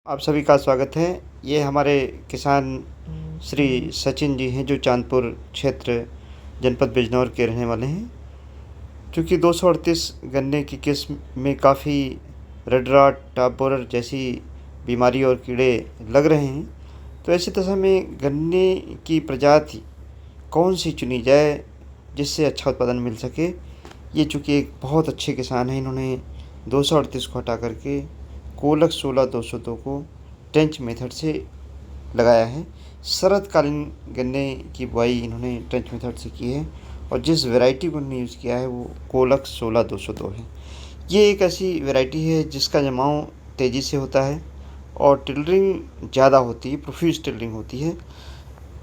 आप सभी का स्वागत है। ये हमारे किसान श्री सचिन जी हैं जो चांदपुर क्षेत्र जनपद बिजनौर के रहने वाले हैं। चूँकि 238 गन्ने की किस्म में काफ़ी रेड रॉट, टॉप बोरर जैसी बीमारी और कीड़े लग रहे हैं, तो ऐसी दशा में गन्ने की प्रजाति कौन सी चुनी जाए जिससे अच्छा उत्पादन मिल सके। ये चूँकि एक बहुत अच्छे किसान हैं, इन्होंने 238 को हटा करके कोलक 16-202 को ट्रेंच मेथड से लगाया है। शरतकालीन गन्ने की बुआई इन्होंने ट्रेंच मेथड से की है और जिस वैरायटी को इन्होंने यूज़ किया है वो कोलक 16-202 है। ये एक ऐसी वैरायटी है जिसका जमाव तेज़ी से होता है और टिलरिंग ज़्यादा होती है, प्रोफ्यूज टिलरिंग होती है।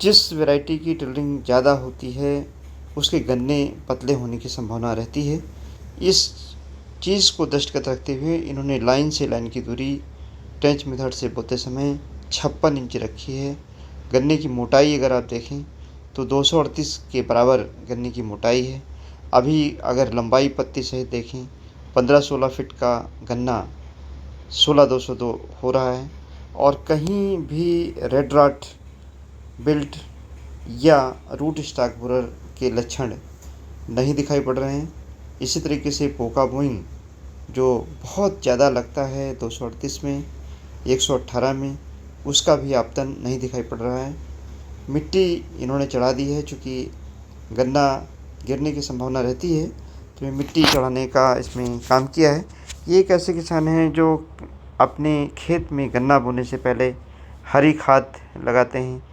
जिस वैरायटी की टिलरिंग ज़्यादा होती है उसके गन्ने पतले होने की संभावना रहती है। इस चीज़ को दृष्टिगत रखते हुए इन्होंने लाइन से लाइन की दूरी ट्रेंच मेथड से बोते समय 56 इंच रखी है। गन्ने की मोटाई अगर आप देखें तो 238 के बराबर गन्ने की मोटाई है। अभी अगर लंबाई पत्ती सहित देखें 15-16 फीट का गन्ना 16-202 हो रहा है और कहीं भी रेड रॉट, बिल्ट या रूट स्टॉक बोरर के लक्षण नहीं दिखाई पड़ रहे हैं। इसी तरीके से पोका बोइंग जो बहुत ज़्यादा लगता है 238 में, 118 में, उसका भी आपतन नहीं दिखाई पड़ रहा है। मिट्टी इन्होंने चढ़ा दी है, चूँकि गन्ना गिरने की संभावना रहती है तो ये मिट्टी चढ़ाने का इसमें काम किया है। ये एक ऐसे किसान हैं जो अपने खेत में गन्ना बोने से पहले हरी खाद लगाते हैं,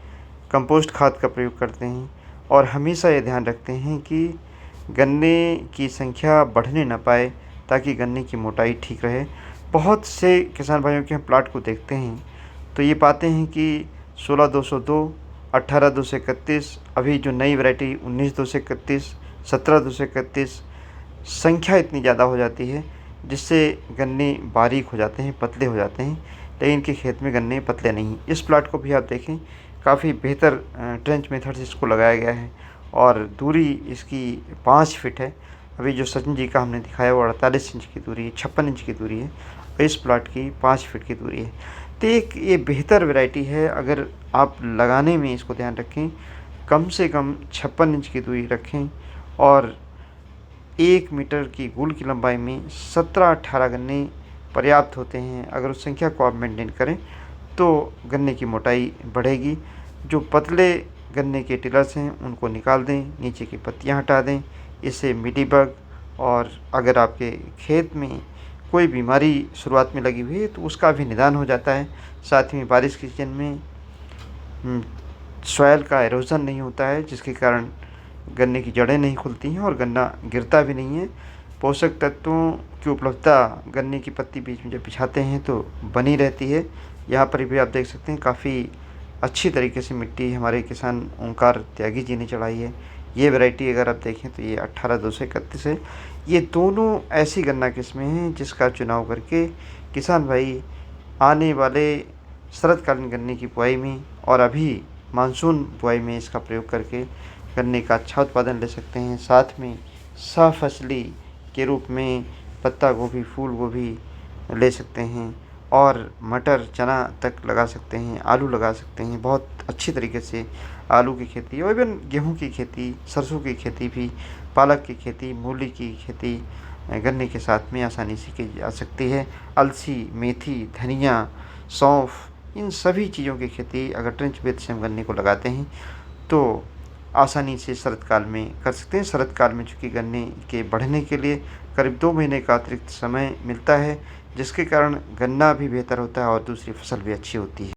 कंपोस्ट खाद का प्रयोग करते हैं और हमेशा ये ध्यान रखते हैं कि गन्ने की संख्या बढ़ने न पाए ताकि गन्ने की मोटाई ठीक रहे। बहुत से किसान भाइयों के हम प्लाट को देखते हैं तो ये पाते हैं कि 16-202, 18-231, अभी जो नई वैरायटी 19-231, 17-231 संख्या इतनी ज़्यादा हो जाती है जिससे गन्ने बारीक हो जाते हैं, पतले हो जाते हैं, लेकिन इनके खेत में गन्ने पतले नहीं। इस प्लाट को भी आप देखें, काफ़ी बेहतर ट्रेंच मेथड से इसको लगाया गया है और दूरी इसकी 5 फीट है। अभी जो सचिन जी का हमने दिखाया वो 48 इंच की दूरी है, 56 इंच की दूरी है और इस प्लाट की 5 फीट की दूरी है। तो एक ये बेहतर वैरायटी है। अगर आप लगाने में इसको ध्यान रखें, कम से कम 56 इंच की दूरी रखें और 1 मीटर की गुल की लंबाई में 17-18 गन्ने पर्याप्त होते हैं। अगर उस संख्या को आप मेंटेन करें तो गन्ने की मोटाई बढ़ेगी। जो पतले गन्ने के टिलर्स हैं उनको निकाल दें, नीचे की पत्तियां हटा दें। इससे मिलीबग और अगर आपके खेत में कोई बीमारी शुरुआत में लगी हुई है तो उसका भी निदान हो जाता है। साथ ही बारिश के सीजन में सॉइल का एरोजन नहीं होता है जिसके कारण गन्ने की जड़ें नहीं खुलती हैं और गन्ना गिरता भी नहीं है। पोषक तत्वों की उपलब्धता गन्ने की पत्ती बीच में जब बिछाते हैं तो बनी रहती है। यहाँ पर भी आप देख सकते हैं काफ़ी अच्छी तरीके से मिट्टी हमारे किसान ओंकार त्यागी जी ने चढ़ाई है। ये वैरायटी अगर आप देखें तो ये 18-231 है। ये दोनों ऐसी गन्ना किस्में हैं जिसका चुनाव करके किसान भाई आने वाले शरतकालीन गन्ने की बुआई में और अभी मानसून बुआई में इसका प्रयोग करके गन्ने का अच्छा उत्पादन ले सकते हैं। साथ में सफसली के रूप में पत्ता गोभी, फूल गोभी ले सकते हैं और मटर, चना तक लगा सकते हैं, आलू लगा सकते हैं। बहुत अच्छी तरीके से आलू की खेती और इवन गेहूँ की खेती, सरसों की खेती भी, पालक की खेती, मूली की खेती गन्ने के साथ में आसानी से की जा सकती है। अलसी, मेथी, धनिया, सौंफ, इन सभी चीज़ों की खेती अगर ट्रेंच बेस से हम गन्ने को लगाते हैं तो आसानी से शरतकाल में कर सकते हैं। शरतकाल में चूँकि गन्ने के बढ़ने के लिए करीब 2 महीने का अतिरिक्त समय मिलता है जिसके कारण गन्ना भी बेहतर होता है और दूसरी फसल भी अच्छी होती है।